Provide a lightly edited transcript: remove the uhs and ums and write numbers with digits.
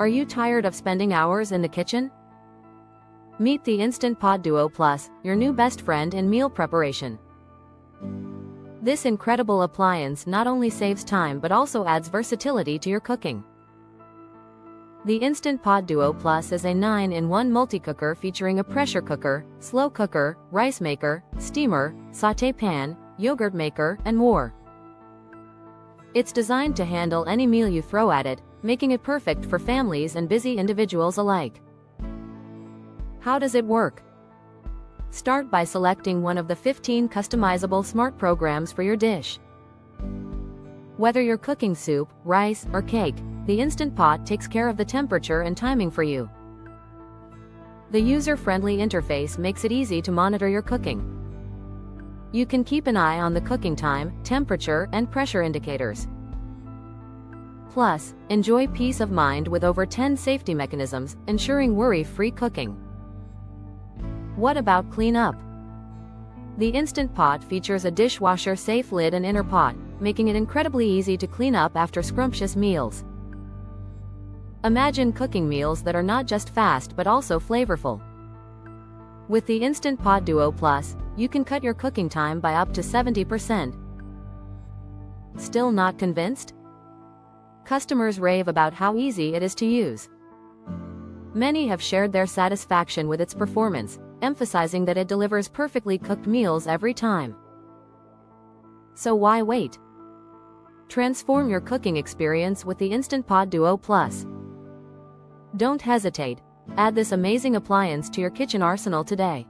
Are you tired of spending hours in the kitchen? Meet the Instant Pot Duo Plus, your new best friend in meal preparation. This incredible appliance not only saves time but also adds versatility to your cooking. The Instant Pot Duo Plus is a 9-in-1 multi-cooker featuring a pressure cooker, slow cooker, rice maker, steamer, sauté pan, yogurt maker, and more. It's designed to handle any meal you throw at it, making it perfect for families and busy individuals alike. How does it work? Start by selecting one of the 15 customizable smart programs for your dish. Whether you're cooking soup, rice, or cake, the Instant Pot takes care of the temperature and timing for you. The user-friendly interface makes it easy to monitor your cooking. You can keep an eye on the cooking time, temperature, and pressure indicators. Plus, enjoy peace of mind with over 10 safety mechanisms, ensuring worry-free cooking. What about cleanup? The Instant Pot features a dishwasher-safe lid and inner pot, making it incredibly easy to clean up after scrumptious meals. Imagine cooking meals that are not just fast but also flavorful. With the Instant Pot Duo Plus, you can cut your cooking time by up to 70%. Still not convinced? Customers rave about how easy it is to use. Many have shared their satisfaction with its performance, emphasizing that it delivers perfectly cooked meals every time. So why wait? Transform your cooking experience with the Instant Pot Duo Plus. Don't hesitate. Add this amazing appliance to your kitchen arsenal today.